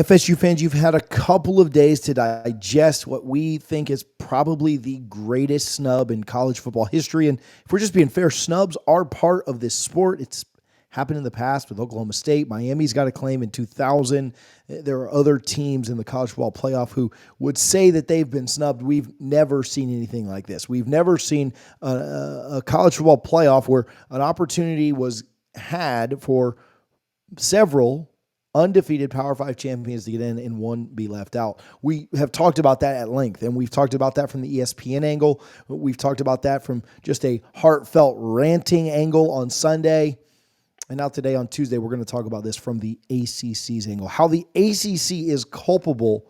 FSU fans, you've had a couple of days to digest what we think is probably the greatest snub in college football history. And if we're just being fair, snubs are part of this sport. It's happened in the past with Oklahoma State. Miami's got a claim in 2000. There are other teams in the college football playoff who would say that they've been snubbed. We've never seen anything like this. We've never seen a college football playoff where an opportunity was had for several undefeated Power 5 champions to get in and one be left out. We have talked about that at length, and we've talked about that from the ESPN angle. We've talked about that from just a heartfelt ranting angle on Sunday. And now today on Tuesday, we're going to talk about this from the ACC's angle, how the ACC is culpable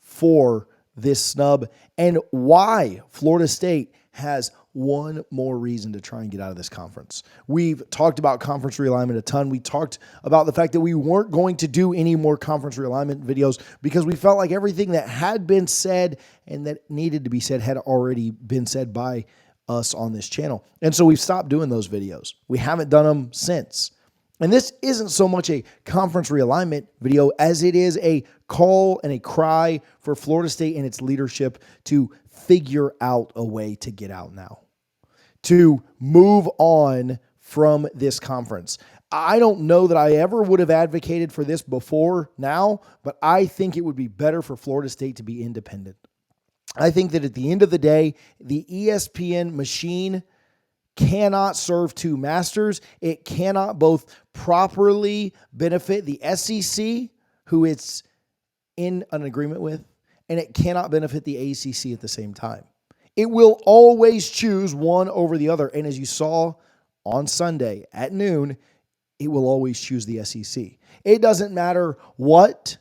for this snub and why Florida State has one more reason to try and get out of this conference. We've talked about conference realignment a ton. We talked about the fact that we weren't going to do any more conference realignment videos because we felt like everything that had been said and that needed to be said had already been said by us on this channel. And so we've stopped doing those videos. We haven't done them since. And this isn't so much a conference realignment video as it is a call and a cry for Florida State and its leadership to figure out a way to get out now, to move on from this conference. I don't know that I ever would have advocated for this before now, but I think it would be better for Florida State to be independent. I think that at the end of the day, the ESPN machine cannot serve two masters. It cannot both properly benefit the SEC, who it's in an agreement with, and it cannot benefit the ACC at the same time. It will always choose one over the other. And as you saw on Sunday at noon, it will always choose the SEC. It doesn't matter what,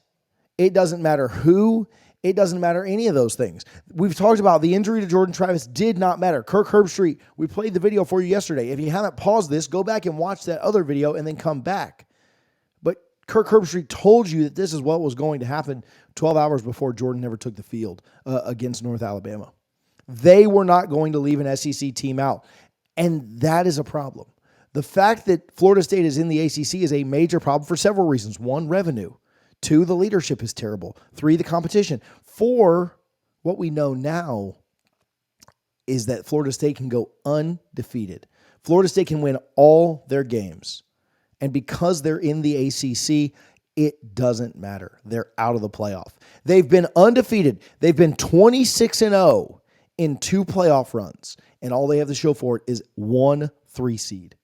it doesn't matter who, it doesn't matter any of those things. We've talked about the injury to Jordan Travis did not matter. Kirk Herbstreit, we played the video for you yesterday. If you haven't paused this, go back and watch that other video and then come back. But Kirk Herbstreit told you that this is what was going to happen 12 hours before Jordan ever took the field against North Alabama. They were not going to leave an SEC team out, and that is a problem. The fact that Florida State is in the ACC is a major problem for several reasons. One, revenue. Two, the leadership is terrible. Three, the competition. Four, what we know now is that Florida State can go undefeated. Florida State can win all their games. And because they're in the ACC, it doesn't matter. They're out of the playoff. They've been undefeated. They've been 26-0 in 2 playoff runs. And all they have to show for it is 1 3 seed.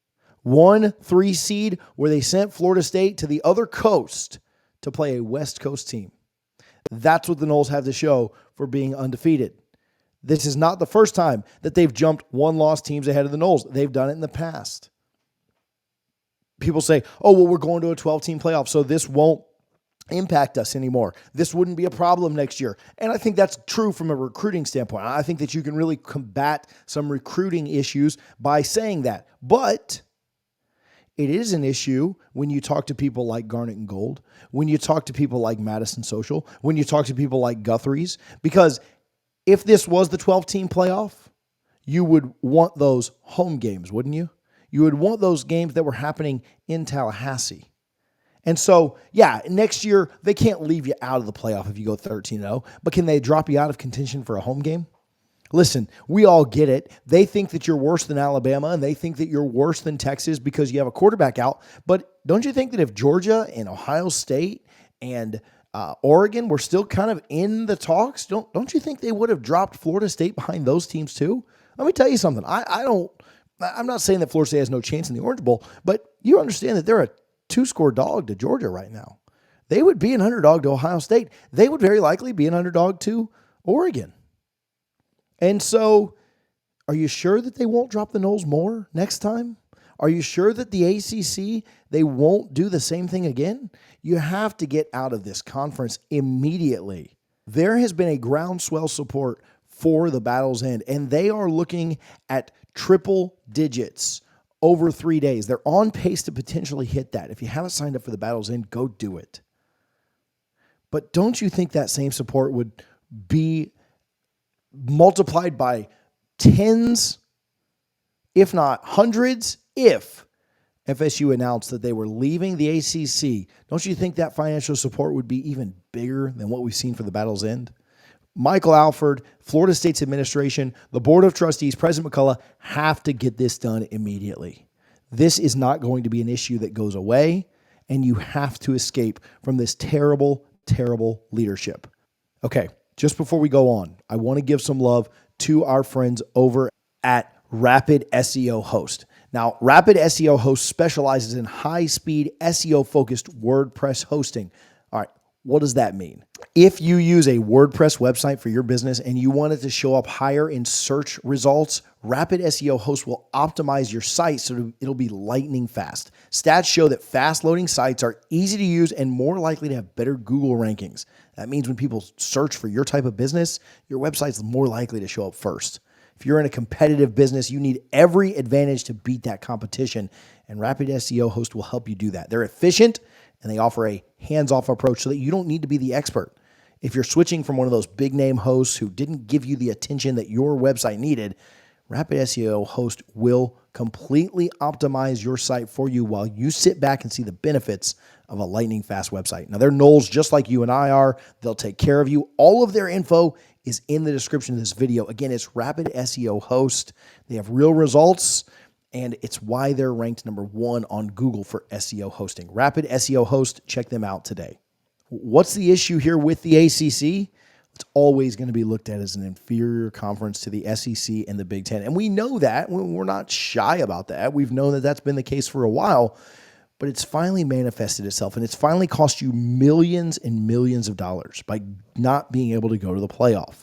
1 3 seed where they sent Florida State to the other coast to play a West Coast team. That's what the Noles have to show for being undefeated. This is not the first time that they've jumped 1-loss teams ahead of the Noles. They've done it in the past. People say, oh, well, we're going to a 12-team playoff, so this won't impact us anymore. This wouldn't be a problem next year. And I think that's true from a recruiting standpoint. I think that you can really combat some recruiting issues by saying that. But it is an issue when you talk to people like Garnet and Gold, when you talk to people like Madison Social, when you talk to people like Guthrie's, because if this was the 12-team playoff, you would want those home games, wouldn't you? You would want those games that were happening in Tallahassee. And so, yeah, next year, they can't leave you out of the playoff if you go 13-0, but can they drop you out of contention for a home game? Listen, we all get it. They think that you're worse than Alabama, and they think that you're worse than Texas because you have a quarterback out. But don't you think that if Georgia and Ohio State and Oregon were still kind of in the talks, don't you think they would have dropped Florida State behind those teams too? Let me tell you something. I'm not saying that Florida State has no chance in the Orange Bowl, but you understand that they're a 2-score dog to Georgia right now. They would be an underdog to Ohio State. They would very likely be an underdog to Oregon. And so, are you sure that they won't drop the Noles more next time? Are you sure that the ACC, they won't do the same thing again? You have to get out of this conference immediately. There has been a groundswell support for the Battle's End, and they are looking at triple digits over 3 days. They're on pace to potentially hit that. If you haven't signed up for the Battle's End, go do it. But don't you think that same support would be multiplied by tens, if not hundreds, if FSU announced that they were leaving the ACC, don't you think that financial support would be even bigger than what we've seen for the Battle's End? Michael Alford, Florida State's administration, the Board of Trustees, President McCullough have to get this done immediately. This is not going to be an issue that goes away, and you have to escape from this terrible, terrible leadership. Okay, just before we go on, I want to give some love to our friends over at Rapid SEO Host. Now, Rapid SEO Host specializes in high-speed SEO-focused WordPress hosting. All right, what does that mean? If you use a WordPress website for your business and you want it to show up higher in search results, Rapid SEO Host will optimize your site so it'll be lightning fast. Stats show that fast-loading sites are easy to use and more likely to have better Google rankings. That means when people search for your type of business, your website's more likely to show up first. If you're in a competitive business, you need every advantage to beat that competition, and Rapid SEO Host will help you do that. They're efficient, and they offer a hands-off approach so that you don't need to be the expert. If you're switching from one of those big-name hosts who didn't give you the attention that your website needed, Rapid SEO Host will completely optimize your site for you while you sit back and see the benefits of a lightning-fast website. Now, they're noles just like you and I are. They'll take care of you. All of their info is in the description of this video. Again, it's Rapid SEO Host. They have real results, and it's why they're ranked number 1 on Google for SEO hosting. Rapid SEO Host, check them out today. What's the issue here with the ACC? It's always going to be looked at as an inferior conference to the SEC and the Big Ten. And we know that. We're not shy about that. We've known that that's been the case for a while, but it's finally manifested itself, and it's finally cost you millions and millions of dollars by not being able to go to the playoff.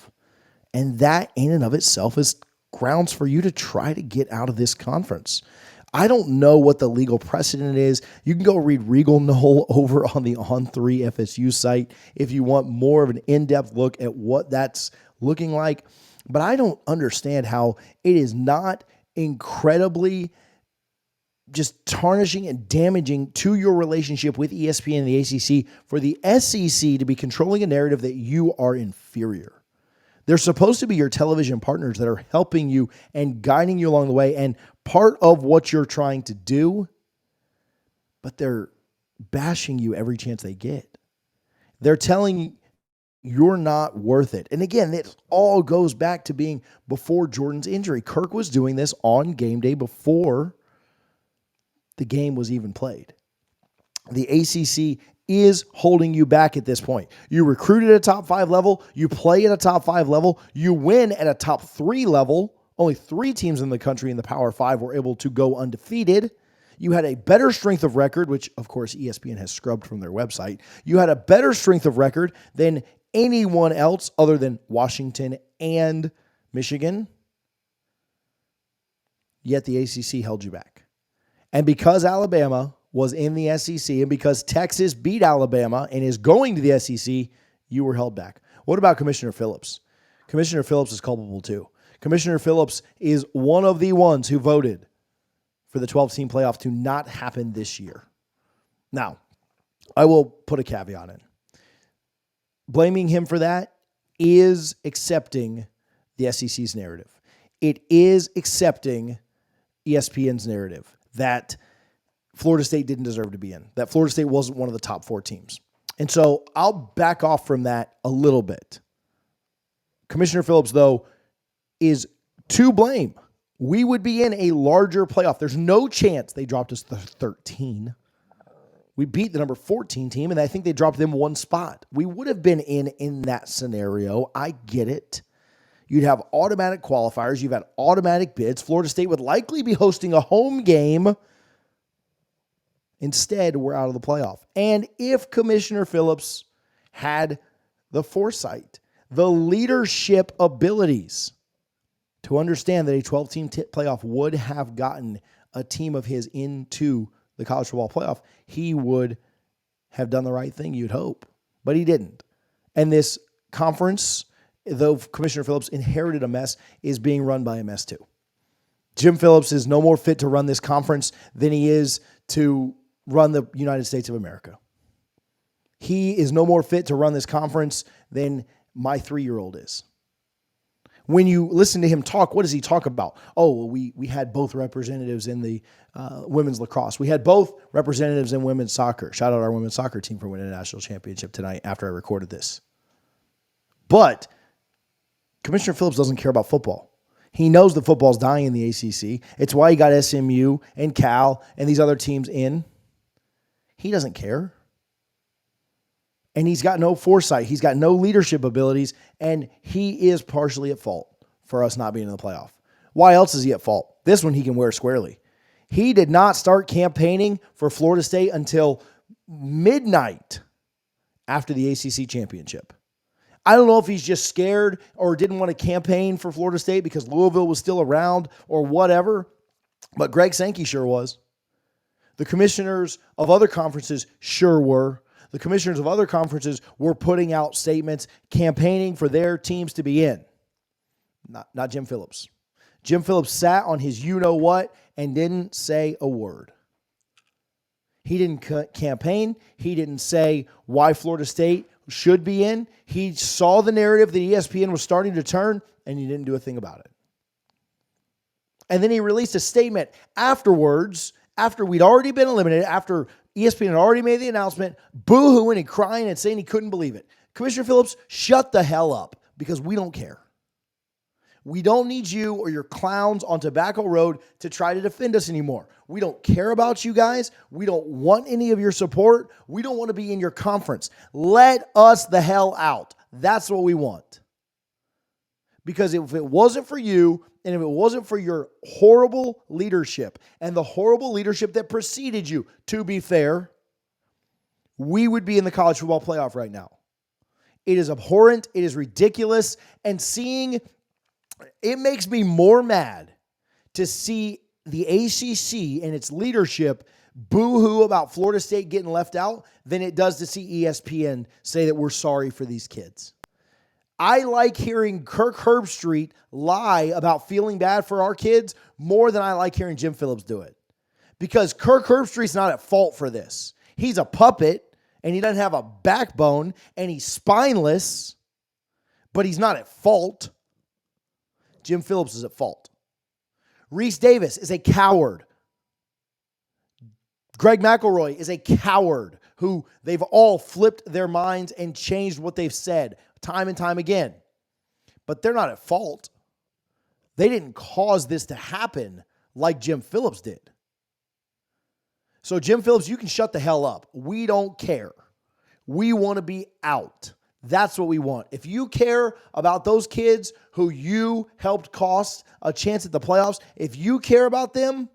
And that in and of itself is grounds for you to try to get out of this conference. I don't know what the legal precedent is. You can go read Regal Knoll over on the On3 FSU site if you want more of an in-depth look at what that's looking like. But I don't understand how it is not incredibly just tarnishing and damaging to your relationship with ESPN and the ACC for the SEC to be controlling a narrative that you are inferior. They're supposed to be your television partners that are helping you and guiding you along the way and part of what you're trying to do, but they're bashing you every chance they get. They're telling you you're not worth it. And again, it all goes back to being before Jordan's injury. Kirk was doing this on game day before the game was even played. The ACC is holding you back at this point. You recruit at a top 5 level, you play at a top 5 level, you win at a top 3 level. Only 3 teams in the country in the Power 5 were able to go undefeated. You had a better strength of record, which of course ESPN has scrubbed from their website. You had a better strength of record than anyone else other than Washington and Michigan. Yet the ACC held you back. And because Alabama was in the SEC and because Texas beat Alabama and is going to the SEC, you were held back. What about Commissioner Phillips? Commissioner Phillips is culpable too. Commissioner Phillips is one of the ones who voted for the 12-team playoff to not happen this year. Now, I will put a caveat in. Blaming him for that is accepting the SEC's narrative. It is accepting ESPN's narrative that Florida State didn't deserve to be in, that Florida State wasn't one of the top 4 teams. And so I'll back off from that a little bit. Commissioner Phillips, though, is to blame. We would be in a larger playoff. There's no chance they dropped us to 13. We beat the number 14 team, and I think they dropped them 1 spot. We would have been in that scenario. I get it. You'd have automatic qualifiers. You've had automatic bids. Florida State would likely be hosting a home game. Instead, we're out of the playoff. And if Commissioner Phillips had the foresight, the leadership abilities to understand that a 12-team playoff would have gotten a team of his into the college football playoff, he would have done the right thing, you'd hope. But he didn't. And this conference, though Commissioner Phillips inherited a mess, is being run by a mess too. Jim Phillips is no more fit to run this conference than he is to run the United States of America. He is no more fit to run this conference than my 3-year-old is. When you listen to him talk, what does he talk about? Oh, well, we had both representatives in the women's lacrosse. We had both representatives in women's soccer. Shout out our women's soccer team for winning a national championship tonight after I recorded this. But Commissioner Phillips doesn't care about football. He knows that football's dying in the ACC. It's why he got SMU and Cal and these other teams in. He doesn't care. And he's got no foresight. He's got no leadership abilities, and he is partially at fault for us not being in the playoff. Why else is he at fault? This one he can wear squarely. He did not start campaigning for Florida State until midnight after the ACC championship. I don't know if he's just scared or didn't want to campaign for Florida State because Louisville was still around or whatever, but Greg Sankey sure was. The commissioners of other conferences sure were. The commissioners of other conferences were putting out statements campaigning for their teams to be in. Not Jim Phillips. Jim Phillips sat on his you-know-what and didn't say a word. He didn't campaign. He didn't say why Florida State should be in. He saw the narrative that ESPN was starting to turn, and he didn't do a thing about it. And then he released a statement afterwards, after we'd already been eliminated, after ESPN had already made the announcement, boo-hooing and crying and saying he couldn't believe it. Commissioner Phillips, shut the hell up because we don't care. We don't need you or your clowns on Tobacco Road to try to defend us anymore. We don't care about you guys. We don't want any of your support. We don't want to be in your conference. Let us the hell out. That's what we want. Because if it wasn't for you, and if it wasn't for your horrible leadership and the horrible leadership that preceded you, to be fair, we would be in the college football playoff right now. It is abhorrent. It is ridiculous. And it makes me more mad to see the ACC and its leadership boo-hoo about Florida State getting left out than it does to see ESPN say that we're sorry for these kids. I like hearing Kirk Herbstreit lie about feeling bad for our kids more than I like hearing Jim Phillips do it. Because Kirk Herbstreit's not at fault for this. He's a puppet, and he doesn't have a backbone, and he's spineless, but he's not at fault. Jim Phillips is at fault. Reese Davis is a coward. Greg McElroy is a coward who they've all flipped their minds and changed what they've said time and time again. But they're not at fault. They didn't cause this to happen like Jim Phillips did. So Jim Phillips, you can shut the hell up. We don't care. We want to be out. That's what we want. If you care about those kids who you helped cost a chance at the playoffs, if you care about them,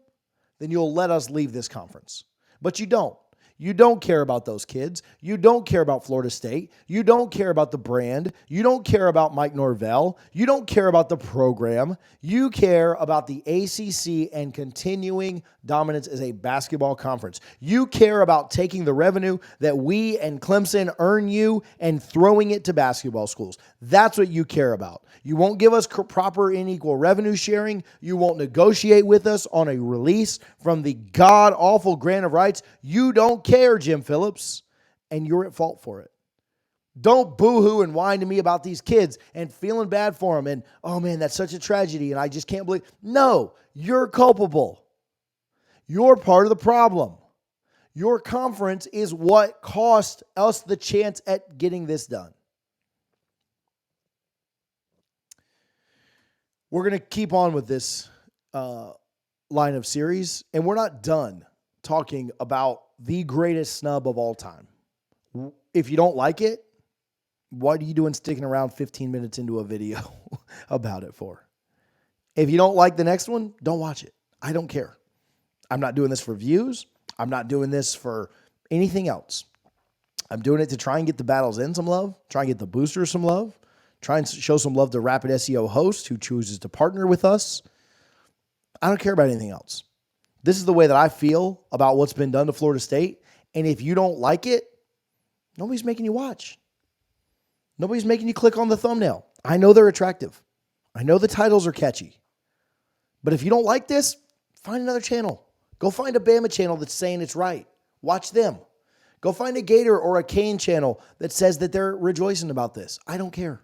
then you'll let us leave this conference. But you don't. You don't care about those kids. You don't care about Florida State. You don't care about the brand. You don't care about Mike Norvell. You don't care about the program. You care about the ACC and continuing dominance as a basketball conference. You care about taking the revenue that we and Clemson earn you and throwing it to basketball schools. That's what you care about. You won't give us proper and equal revenue sharing. You won't negotiate with us on a release from the god-awful grant of rights. You don't care, Jim Phillips, and you're at fault for it. Don't boo-hoo and whine to me about these kids and feeling bad for them and, oh man, that's such a tragedy and I just can't believe. No, you're culpable. You're part of the problem. Your conference is what cost us the chance at getting this done. We're going to keep on with this line of series, and we're not done talking about the greatest snub of all time. If you don't like it, what are you doing sticking around 15 minutes into a video about it for? If you don't like the next one, don't watch it. I don't care. I'm not doing this for views. I'm not doing this for anything else. I'm doing it to try and get the Battles In some love, try and get the boosters some love, try and show some love to Rapid SEO Host, who chooses to partner with us. I don't care about anything else. This is the way that I feel about what's been done to Florida State. And if you don't like it, nobody's making you watch. Nobody's making you click on the thumbnail. I know they're attractive. I know the titles are catchy. But if you don't like this, find another channel. Go find a Bama channel that's saying it's right. Watch them. Go find a Gator or a Kane channel that says that they're rejoicing about this. I don't care.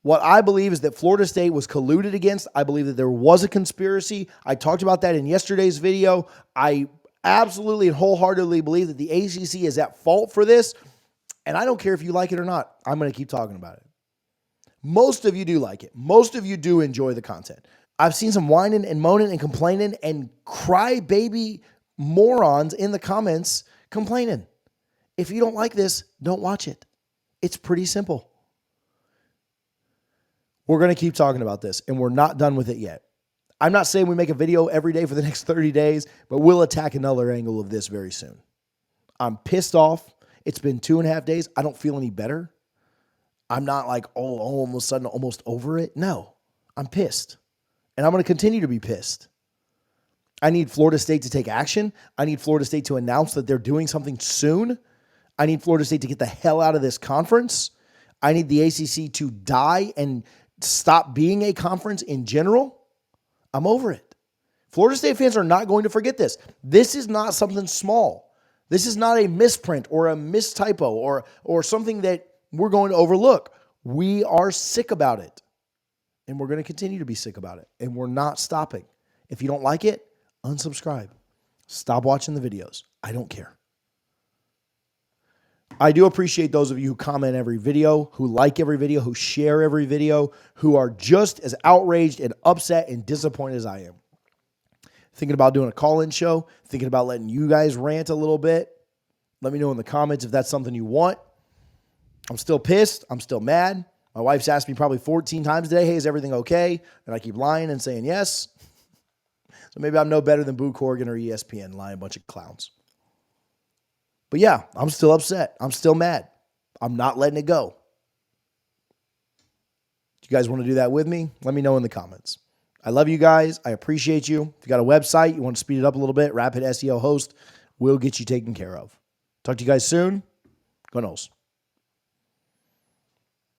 What I believe is that Florida State was colluded against. I believe that there was a conspiracy. I talked about that in yesterday's video. I absolutely and wholeheartedly believe that the ACC is at fault for this. And I don't care if you like it or not. I'm going to keep talking about it. Most of you do like it. Most of you do enjoy the content. I've seen some whining and moaning and complaining and crybaby morons in the comments complaining. If you don't like this, don't watch it. It's pretty simple. We're going to keep talking about this, and we're not done with it yet. I'm not saying we make a video every day for the next 30 days, but we'll attack another angle of this very soon. I'm pissed off. It's been 2.5 days. I don't feel any better. I'm not like, all of a sudden almost over it. No, I'm pissed. And I'm going to continue to be pissed. I need Florida State to take action. I need Florida State to announce that they're doing something soon. I need Florida State to get the hell out of this conference. I need the ACC to die and stop being a conference in general. I'm over it. Florida State fans are not going to forget this. This is not something small. This is not a misprint or a mistypo or something that we're going to overlook. We are sick about it. And we're going to continue to be sick about it. And we're not stopping. If you don't like it, unsubscribe. Stop watching the videos. I don't care. I do appreciate those of you who comment every video, who like every video, who share every video, who are just as outraged and upset and disappointed as I am. Thinking about doing a call-in show, thinking about letting you guys rant a little bit. Let me know in the comments if that's something you want. I'm still pissed. I'm still mad. My wife's asked me probably 14 times today, hey, is everything okay? And I keep lying and saying yes. So maybe I'm no better than Boo Corrigan or ESPN, lying a bunch of clowns. But yeah, I'm still upset. I'm still mad. I'm not letting it go. If you guys want to do that with me, let me know in the comments. I love you guys. I appreciate you. If you got a website, you want to speed it up a little bit, Rapid SEO Host will get you taken care of. Talk to you guys soon. Go Noles.